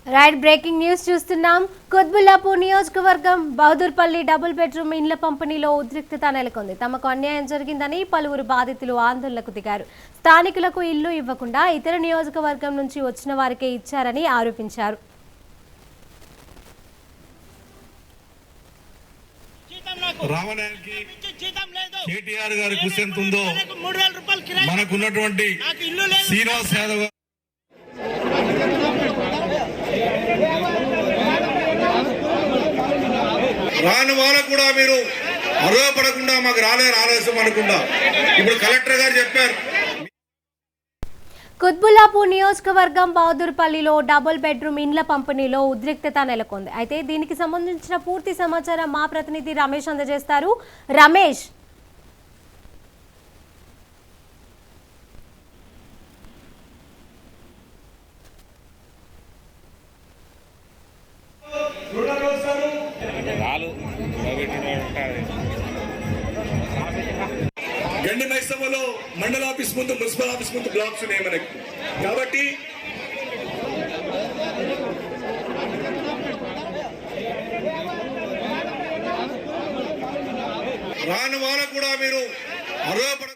Right breaking news చూస్తున్నాం. కుత్బుల్లాపూర్ నియోజకవర్గం Bahadurpally double bedroom ఇండ్ల పంపిణీలో ఉద్రిక్తత నెలకొంది. తమకు అన్యాయం జరిగిందని పలువురు బాధితులు ఆందోళనకు దిగారు. స్థానికులకు ఇల్లు ఇవ్వకుండా ఇతర నియోజకవర్గం నుంచి వచ్చిన వారికే ఇచ్చారని ఆరోపించారు. కేటీఆర్ గారి కృషి ఎంత ఉందో మనకున్నటువంటి శ్రీనివాస్ యాదవ్ రాని వాళ్ళకు కూడా మీరు అర్హపడకుండా మాకు రాలేసం అనుకుంటా. ఇప్పుడు కలెక్టర్ గారు చెప్పారు. కుత్బుల్లాపూర్ నియోజకవర్గం బహదూర్పల్లిలో డబుల్ బెడ్రూమ్ ఇండ్ల పంపిణీలో ఉద్రిక్తత నెలకొంది. అయితే దీనికి సంబంధించిన పూర్తి సమాచారం మా ప్రతినిధి రమేష్ అందజేస్తారు. రమేష్, గండి మైసమ్మలో మండల ఆఫీస్ ముందు, మున్సిపల్ ఆఫీస్ ముందు బ్లాక్స్ ఉన్నాయి మనకి. కాబట్టి రాని వాళ్ళకు కూడా మీరు అర్హపడ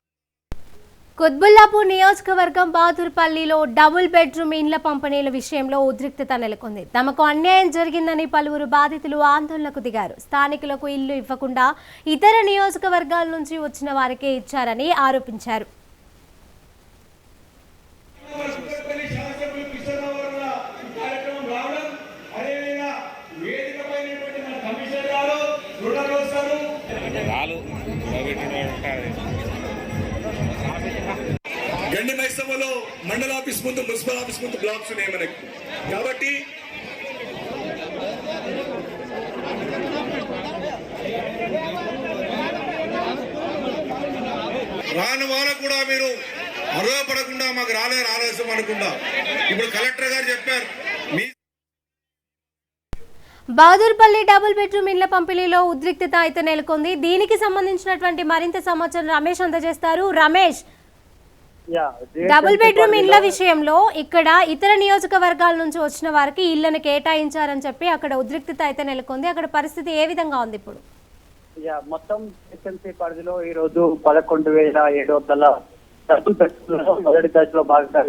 కుత్బుల్లాపూర్ నియోజకవర్గం బహదూర్పల్లిలో డబుల్ బెడ్రూమ్ ఇండ్ల పంపిణీల విషయంలో ఉద్రిక్తత నెలకొంది. తమకు అన్యాయం జరిగిందని పలువురు బాధితులు ఆందోళనకు దిగారు. స్థానికులకు ఇల్లు ఇవ్వకుండా ఇతర నియోజకవర్గాల నుంచి వచ్చిన వారికే ఇచ్చారని ఆరోపించారు. గండి మైసమ్మలో మండల ఆఫీస్ ముందు, మున్సిపల్ ఆఫీస్ ముందు బ్లాక్స్ ఉన్నాయి మనకి. కాబట్టి రాని వాళ్ళకు కూడా మీరు అర్హపడకుండా మాకు రాలేసం అనుకుంటా. ఇప్పుడు కలెక్టర్ గారు చెప్పారు. బహదూర్పల్లి డబుల్ బెడ్రూమ్ ఇండ్ల పంపిణీలో ఉద్రిక్తత అయితే నెలకొంది. దీనికి సంబంధించినటువంటి మరింత సమాచారం రమేష్ అందజేస్తారు. రమేష్, డబుల్ బెడ్రూమ్ ఇండ్ల విషయంలో ఇక్కడ ఇతర నియోజకవర్గాల నుంచి వచ్చిన వారికి ఇళ్లను కేటాయించారని చెప్పి అక్కడ ఉద్రిక్తత అయితే నెలకొంది. అక్కడ పరిస్థితి ఏ విధంగా ఉంది ఇప్పుడు? మొత్తం ఎస్ఎంసీ పరిధిలో ఈ రోజు 11,700 డబుల్ బెడ్రూమ్లో మొదటి దశలో భాగంగా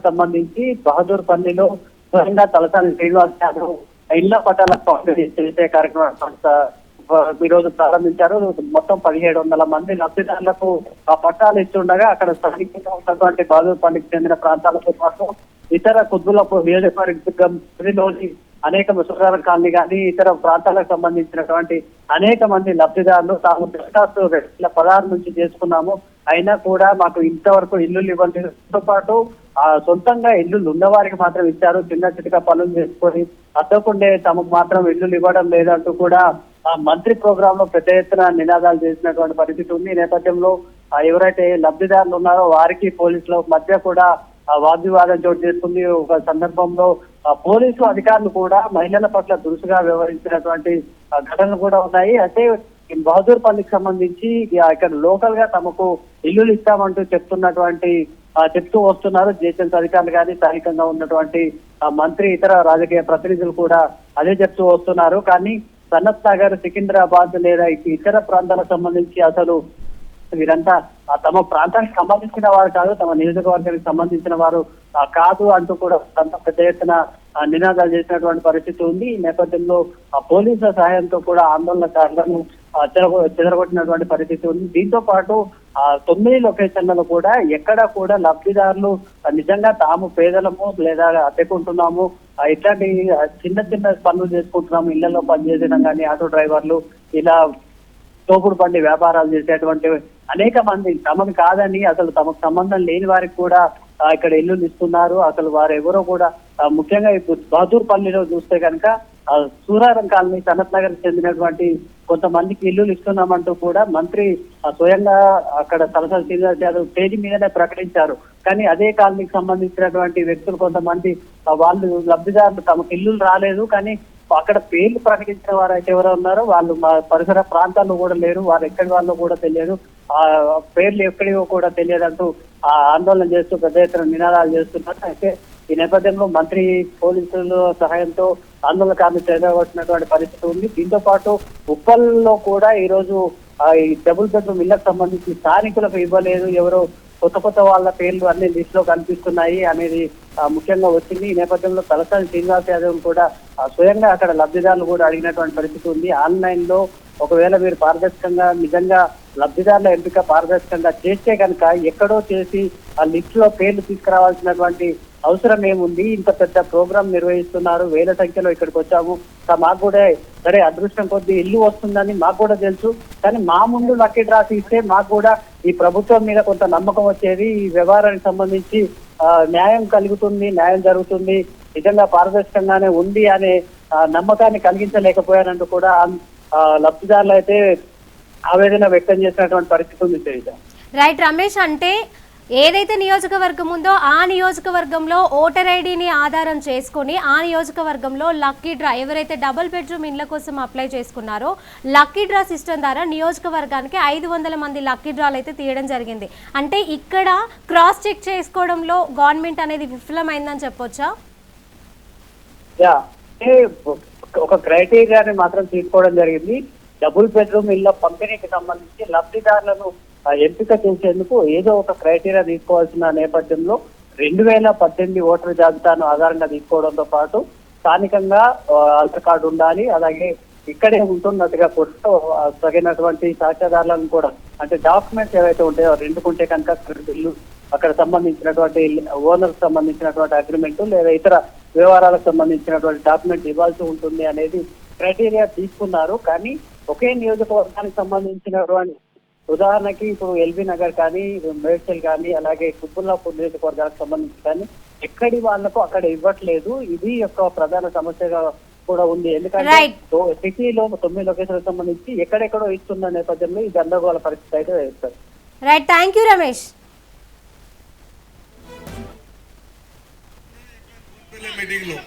సంబంధించి బహదూర్పల్లిలో స్వయంగా తలసాని శ్రీనివాస్ యాదవ్ ఇళ్ల పట్టాల పంపిణీ చేసే కార్యక్రమం ఈ రోజు ప్రారంభించారు. మొత్తం 1,700 మంది లబ్ధిదారులకు ఆ పట్టాలు ఇస్తుండగా అక్కడ స్థానికంగా ఉన్నటువంటి బహదూర్పల్లికి చెందిన ప్రాంతాలతో పాటు ఇతర కుత్బుల్లాపూర్ నియోజకవర్గంలోని అనేక సుగారం కాలనీ కానీ ఇతర ప్రాంతాలకు సంబంధించినటువంటి అనేక మంది లబ్ధిదారులు తాము దరఖాస్తు 2016 నుంచి చేసుకున్నాము, అయినా కూడా మాకు ఇంతవరకు ఇల్లులు ఇవ్వడంతో పాటు సొంతంగా ఇల్లులు ఉన్న వారికి మాత్రం ఇచ్చారు. చిన్న చిటిక పనులు చేసుకొని అద్దకుండే తమకు మాత్రం ఇల్లులు ఇవ్వడం లేదంటూ కూడా మంత్రి ప్రోగ్రామ్ లో పెద్ద ఎత్తున నినాదాలు చేసినటువంటి పరిస్థితి ఉంది. ఈ నేపథ్యంలో ఎవరైతే లబ్ధిదారులు ఉన్నారో వారికి పోలీసుల మధ్య కూడా వాగ్వివాదం చోటు చేసుకుంది. ఒక సందర్భంలో పోలీసు అధికారులు కూడా మహిళల పట్ల దురుసుగా వ్యవహరించినటువంటి ఘటనలు కూడా ఉన్నాయి. అయితే బహదూర్పల్లికి సంబంధించి ఇక్కడ లోకల్ గా తమకు ఇల్లులు ఇస్తామంటూ చెప్తూ వస్తున్నారు. జిహెచ్ఎంసీ అధికారులు కానీ స్థానికంగా ఉన్నటువంటి మంత్రి ఇతర రాజకీయ ప్రతినిధులు కూడా అదే చెప్తూ వస్తున్నారు. కానీ సనత్ నగర్, సికింద్రాబాద్ లేదా ఇతర ప్రాంతాలకు సంబంధించి అసలు వీరంతా తమ ప్రాంతానికి సంబంధించిన వారు కాదు, తమ నియోజకవర్గానికి సంబంధించిన వారు కాదు అంటూ కూడా పెద్ద ఎత్తున నినాదాలు చేసినటువంటి పరిస్థితి ఉంది. ఈ నేపథ్యంలో పోలీసుల సహాయంతో కూడా ఆందోళనకారులను చెదరగొట్టినటువంటి పరిస్థితి ఉంది. దీంతో పాటు 9 లొకేషన్లలో కూడా ఎక్కడ కూడా లబ్ధిదారులు నిజంగా తాము పేదలము లేదా అద్దెకుంటున్నాము, ఇట్లాంటి చిన్న చిన్న పనులు చేసుకుంటున్నాము, ఇళ్లలో పనిచేయడం కానీ ఆటో డ్రైవర్లు ఇలా తోపుడు బండి వ్యాపారాలు చేసేటువంటి అనేక మంది తమకు కాదని అసలు తమకు సంబంధం లేని వారికి కూడా ఇక్కడ ఇల్లులు ఇస్తున్నారు. అసలు వారు ఎవరో కూడా ముఖ్యంగా ఇప్పుడు బహదూర్పల్లిలో చూస్తే కనుక సూరారం కాలనీ, సనత్ నగర్ చెందినటువంటి కొంతమందికి ఇల్లులు ఇస్తున్నామంటూ కూడా మంత్రి స్వయంగా అక్కడ తలసాని శ్రీనివాస్ యాదవ్ తేదీ మీదనే ప్రకటించారు. కానీ అదే కాలనీకి సంబంధించినటువంటి వ్యక్తులు కొంతమంది వాళ్ళు లబ్ధిదారులు తమకు ఇల్లులు రాలేదు, కానీ అక్కడ పేర్లు ప్రకటించిన వారు అయితే ఎవరో ఉన్నారో వాళ్ళు మా పరిసర ప్రాంతాల్లో కూడా లేరు, వారు ఎక్కడి వాళ్ళో కూడా తెలియదు, ఆ పేర్లు ఎక్కడివో కూడా తెలియదంటూ ఆందోళన చేస్తూ పెద్ద ఎత్తున నినాదాలు చేస్తున్నారు. అయితే ఈ నేపథ్యంలో మంత్రి పోలీసుల సహాయంతో ఆందోళనకారులు చేరవలసినటువంటి పరిస్థితి ఉంది. దీంతో పాటు ఉప్పల్లో కూడా ఈ రోజు ఈ డబుల్ బెడ్రూమ్ ఇళ్లకు సంబంధించి స్థానికులకు ఇవ్వలేదు, ఎవరో కొత్త వాళ్ళ పేర్లు అన్ని లిస్ట్ లో కనిపిస్తున్నాయి అనేది ముఖ్యంగా వచ్చింది. ఈ నేపథ్యంలో తలసాని శ్రీనివాస్ యాదవ్ కూడా స్వయంగా అక్కడ లబ్ధిదారులు కూడా అడిగినటువంటి పరిస్థితి ఉంది. ఆన్లైన్ లో ఒకవేళ మీరు పారదర్శకంగా నిజంగా లబ్ధిదారుల ఎంపిక పారదర్శకంగా చేస్తే కనుక ఎక్కడో చేసి ఆ లిస్ట్ లో పేర్లు తీసుకురావాల్సినటువంటి అవసరం ఏముంది? ఇంత పెద్ద ప్రోగ్రాం నిర్వహిస్తున్నారు, వేల సంఖ్యలో ఇక్కడికి వచ్చాము, మాకు కూడా సరే అదృష్టం కొద్ది ఇల్లు వస్తుందని మాకు కూడా తెలుసు, కానీ మా ముందు లక్కీ డ్రాస్ ఇస్తే మాకు కూడా ఈ ప్రభుత్వం మీద కొంత నమ్మకం వచ్చేది, ఈ వ్యవహారానికి సంబంధించి న్యాయం కలుగుతుంది, న్యాయం జరుగుతుంది, నిజంగా పారదర్శకంగానే ఉంది అనే నమ్మకాన్ని కలిగించలేకపోయారంటూ కూడా లబ్ధిదారులు అయితే ఆవేదన వ్యక్తం చేసినటువంటి పరిస్థితి ఉంది. రైట్ రమేష్, అంటే ఏదైతే నియోజకవర్గం ఉందో ఆ నియోజకవర్గంలో ఓటర్ ఐడిని ఆధారం చేసుకుని ఆ నియోజకవర్గంలో లక్కీ డ్రా ఎవరైతే డబుల్ బెడ్రూమ్ ఇండ్ల కోసం అప్లై చేసుకున్నారో లక్కీ డ్రా సిస్టమ్ ద్వారా నియోజకవర్గానికి 500 మంది లక్కీ డ్రాలు అయితే తీయడం జరిగింది. అంటే ఇక్కడ క్రాస్ చెక్ చేసుకోవడంలో గవర్నమెంట్ అనేది విఫలమైందని చెప్పొచ్చా? ఒక క్రైటీరియాని మాత్రం తీసుకోవడం జరిగింది. డబుల్ బెడ్రూమ్ ఇళ్ల పంపిణీకి సంబంధించి లబ్ధిదారులను ఎంపిక చేసేందుకు ఏదో ఒక క్రైటీరియా తీసుకోవాల్సిన నేపథ్యంలో 2018 ఓటర్ జాబితాను ఆధారంగా తీసుకోవడంతో పాటు స్థానికంగా ఆధార్ కార్డు ఉండాలి, అలాగే ఇక్కడే ఉంటున్నట్టుగా కూడా తగినటువంటి సాక్ష్యాధారాలను కూడా అంటే డాక్యుమెంట్స్ ఏవైతే ఉంటాయో రెండుకుంటే కనుక బిల్లు అక్కడ సంబంధించినటువంటి ఓనర్ సంబంధించినటువంటి అగ్రిమెంట్ లేదా ఇతర వ్యవహారాలకు సంబంధించినటువంటి డాక్యుమెంట్ ఇవ్వాల్సి ఉంటుంది అనేది క్రైటీరియా తీసుకున్నారు. కానీ ఒకే నియోజకవర్గానికి సంబంధించినటువంటి ఉదాహరణకి ఇప్పుడు ఎల్బీ నగర్ కానీ మేడ్చల్ కానీ అలాగే కుబ్బుల్లాపూర్ నియోజకవర్గాలకు సంబంధించి కానీ ఎక్కడి వాళ్లకు అక్కడ ఇవ్వట్లేదు. ఇది యొక్క ప్రధాన సమస్యగా కూడా ఉంది. ఎందుకంటే సిటీలో 9 లొకేషన్లకు సంబంధించి ఎక్కడెక్కడో ఇస్తున్న నేపథ్యంలో ఈ గందరగోళ పరిస్థితి అయితే వేస్తారు. Right, thank you Ramesh. Meeting లో